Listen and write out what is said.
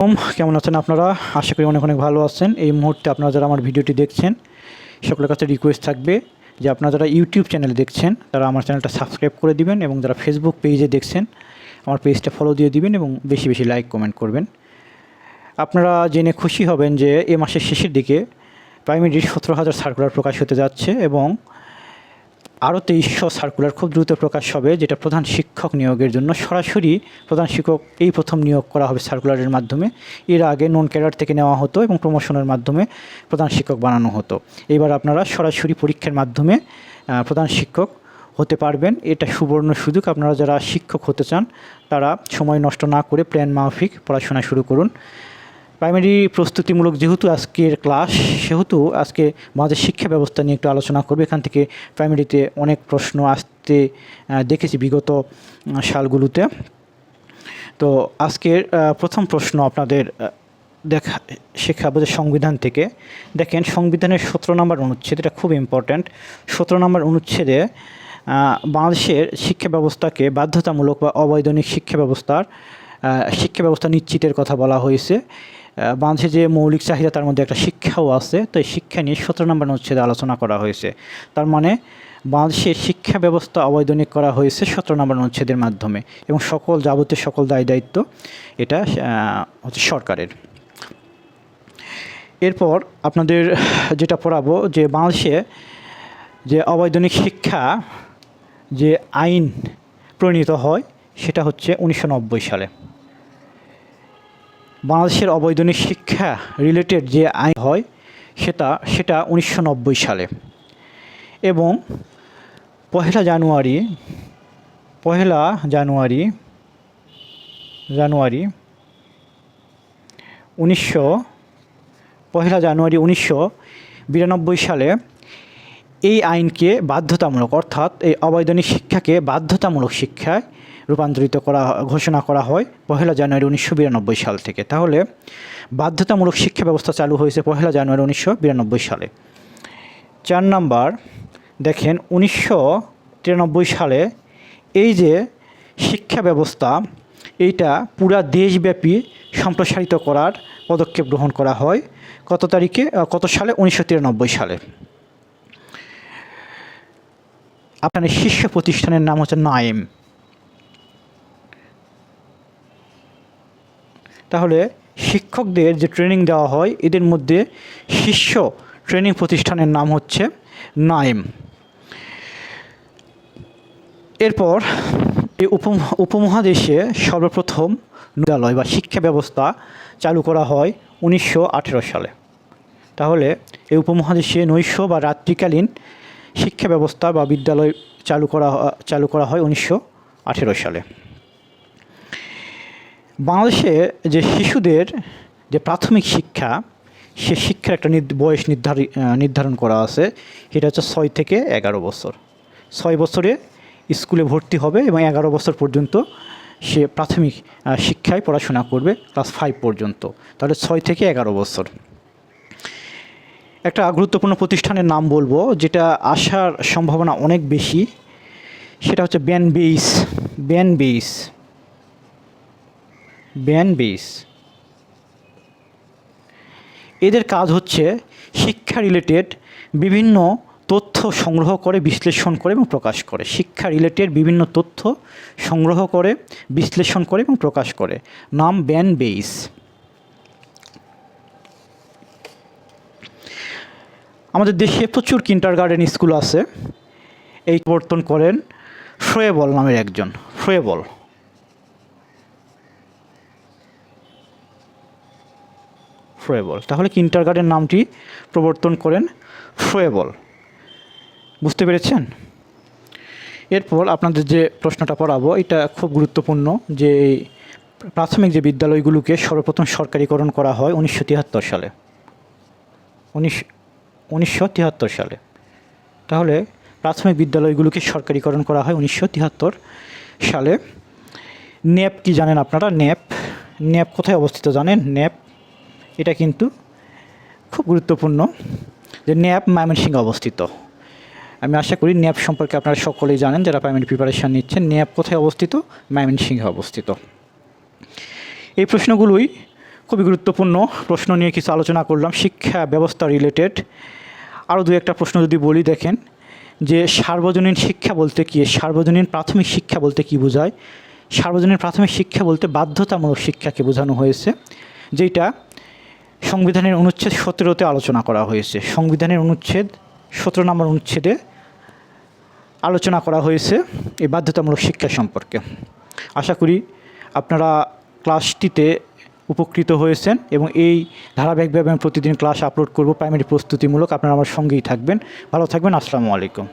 কেমন আছেন আপনারা? আশা করি অনেক অনেক ভালো আছেন। এই মুহূর্তে আপনারা যারা আমার ভিডিওটি দেখছেন সকলের কাছে রিকোয়েস্ট থাকবে যে আপনারা যারা ইউটিউব চ্যানেলে দেখছেন তারা আমার চ্যানেলটা সাবস্ক্রাইব করে দিবেন এবং যারা ফেসবুক পেজে দেখছেন আমার পেজটা ফলো দিয়ে দিবেন এবং বেশি বেশি লাইক কমেন্ট করবেন। আপনারা জেনে খুশি হবেন যে এ মাসের শেষের দিকে প্রাইমারির 17,000 সার্কুলার প্রকাশ হতে যাচ্ছে এবং আরও 2300 সার্কুলার খুব দ্রুত প্রকাশ হবে, যেটা প্রধান শিক্ষক নিয়োগের জন্য সরাসরি প্রধান শিক্ষক এই প্রথম নিয়োগ করা হবে সার্কুলারের মাধ্যমে। এর আগে নন ক্যাডার থেকে নেওয়া হতো এবং প্রমোশনের মাধ্যমে প্রধান শিক্ষক বানানো হতো। এবার আপনারা সরাসরি পরীক্ষার মাধ্যমে প্রধান শিক্ষক হতে পারবেন। এটা সুবর্ণ সুযোগ। আপনারা যারা শিক্ষক হতে চান তারা সময় নষ্ট না করে প্ল্যান মাফিক পড়াশোনা শুরু করুন। প্রাইমারি প্রস্তুতিমূলক যেহেতু আজকের ক্লাস, সেহেতু আজকে আমাদের শিক্ষা ব্যবস্থা নিয়ে একটু আলোচনা করবে। এখান থেকে প্রাইমারিতে অনেক প্রশ্ন আসতে দেখেছি বিগত সালগুলোতে। তো আজকের প্রথম প্রশ্ন আপনাদের শেখাবো যে সংবিধান থেকে। দেখেন, সংবিধানের 17 নম্বর অনুচ্ছেদ, এটা খুব ইম্পর্ট্যান্ট। 17 নম্বর অনুচ্ছেদে বাংলাদেশের শিক্ষা ব্যবস্থাকে বাধ্যতামূলক বা অবৈতনিক শিক্ষা ব্যবস্থা নিশ্চিতের কথা বলা হয়েছে। বাংলাদেশের যে মৌলিক চাহিদা তার মধ্যে একটা শিক্ষাও আছে, তো এই শিক্ষা নিয়ে 17 নম্বর অনুচ্ছেদে আলোচনা করা হয়েছে। তার মানে বাংলাদেশের শিক্ষা ব্যবস্থা অবৈতনিক করা হয়েছে 17 নম্বর অনুচ্ছেদের মাধ্যমে এবং যাবতীয় সকল দায় দায়িত্ব এটা হচ্ছে সরকারের। এরপর আপনাদের যেটা পড়াবো যে বাংলাদেশে যে অবৈতনিক শিক্ষা যে আইন প্রণীত হয় সেটা হচ্ছে 1990 সালে। বাংলাদেশের অবৈতনিক শিক্ষা রিলেটেড যে আইন হয় সেটা 1990 সালে এবং পহেলা জানুয়ারি 1992 সালে এই আইনকে বাধ্যতামূলক, অর্থাৎ এই অবৈতনিক শিক্ষাকে বাধ্যতামূলক শিক্ষায় রূপান্তরিত ঘোষণা করা হয় পহেলা জানুয়ারি 1992 সাল থেকে। তাহলে বাধ্যতামূলক শিক্ষা ব্যবস্থা চালু হয়েছে পহেলা জানুয়ারি 1992 সালে। 4 নাম্বার দেখেন, 1993 সালে এই যে শিক্ষা ব্যবস্থা এইটা পুরা দেশব্যাপী সম্প্রসারিত করার পদক্ষেপ গ্রহণ করা হয় কত সালে? 1993 সালে। আপনার শীর্ষ প্রতিষ্ঠানের নাম হচ্ছে নাইম। তাহলে শিক্ষকদের যে ট্রেনিং দেওয়া হয় এদের মধ্যে শীর্ষ ট্রেনিং প্রতিষ্ঠানের নাম হচ্ছে নাইম। এরপর এই উপমহাদেশে সর্বপ্রথম বিদ্যালয় বা শিক্ষা ব্যবস্থা চালু করা হয় 1918 সালে। তাহলে এই উপমহাদেশে নৈশ বা রাত্রিকালীন শিক্ষা ব্যবস্থা বা বিদ্যালয় চালু করা হয় 1918 সালে। বাংলাদেশে যে শিশুদের যে প্রাথমিক শিক্ষা, সে শিক্ষার একটা বয়স নির্ধারণ করা আছে, সেটা হচ্ছে 6 থেকে 11 বছর। 6 বছরে স্কুলে ভর্তি হবে এবং 11 বছর পর্যন্ত সে প্রাথমিক শিক্ষায় পড়াশোনা করবে, ক্লাস 5 পর্যন্ত। তাহলে 6 থেকে 11 বছর। একটা গুরুত্বপূর্ণ প্রতিষ্ঠানের নাম বলবো যেটা আসার সম্ভাবনা অনেক বেশি, সেটা হচ্ছে ব্যানবেইস। এদের কাজ হচ্ছে শিক্ষা রিলেটেড বিভিন্ন তথ্য সংগ্রহ করে, বিশ্লেষণ করে এবং প্রকাশ করে। শিক্ষা রিলেটেড বিভিন্ন তথ্য সংগ্রহ করে, বিশ্লেষণ করে এবং প্রকাশ করে। নাম ব্যানবেইস। আমাদের দেশে প্রচুর কিন্ডারগার্টেন স্কুল আছে। এই প্রবর্তন করেন ফ্রয়েবল নামের একজন। ফ্রয়েবল তাহলে কিন্ডারগার্টেন নামটি প্রবর্তন করেন ফ্রয়েবল। বুঝতে পেরেছেন? এরপর আপনাদের যে প্রশ্নটা পড়াবো এটা খুব গুরুত্বপূর্ণ, যে প্রাথমিক যে বিদ্যালয়গুলোকে সর্বপ্রথম সরকারিকরণ করা হয় 1973 সালে। 1973 সালে। তাহলে প্রাথমিক বিদ্যালয়গুলোকে সরকারিকরণ করা হয় 1973 সালে। ন্যাপ কি জানেন আপনারা? ন্যাপ কোথায় অবস্থিত জানেন? ন্যাপ এটা কিন্তু খুব গুরুত্বপূর্ণ, যে ন্যাপ ময়মনসিংহে অবস্থিত। আমি আশা করি ন্যাপ সম্পর্কে আপনারা সকলেই জানেন যারা প্রাইমারি প্রিপারেশান নিচ্ছেন। ন্যাপ কোথায় অবস্থিত? ময়মনসিংহে অবস্থিত। এই প্রশ্নগুলোই খুবই গুরুত্বপূর্ণ প্রশ্ন নিয়ে কিছু আলোচনা করলাম শিক্ষা ব্যবস্থা রিলেটেড। আরও দু একটা প্রশ্ন যদি বলি, দেখেন যে সার্বজনীন শিক্ষা বলতে কী, সার্বজনীন প্রাথমিক শিক্ষা বলতে কী বোঝায়। সার্বজনীন প্রাথমিক শিক্ষা বলতে বাধ্যতামূলক শিক্ষাকে বোঝানো হয়েছে, যেটা সংবিধানের অনুচ্ছেদ 17-তে আলোচনা করা হয়েছে। সংবিধানের অনুচ্ছেদ 17 নম্বর অনুচ্ছেদে আলোচনা করা হয়েছে এই বাধ্যতামূলক শিক্ষা সম্পর্কে। আশা করি আপনারা ক্লাসটিতে উপকৃত হয়েছেন এবং এই ধারাবাহিকভাবে আমি প্রতিদিন ক্লাস আপলোড করব প্রাইমারি প্রস্তুতিমূলক। আপনারা আমার সঙ্গেই থাকবেন। ভালো থাকবেন। আসসালামু আলাইকুম।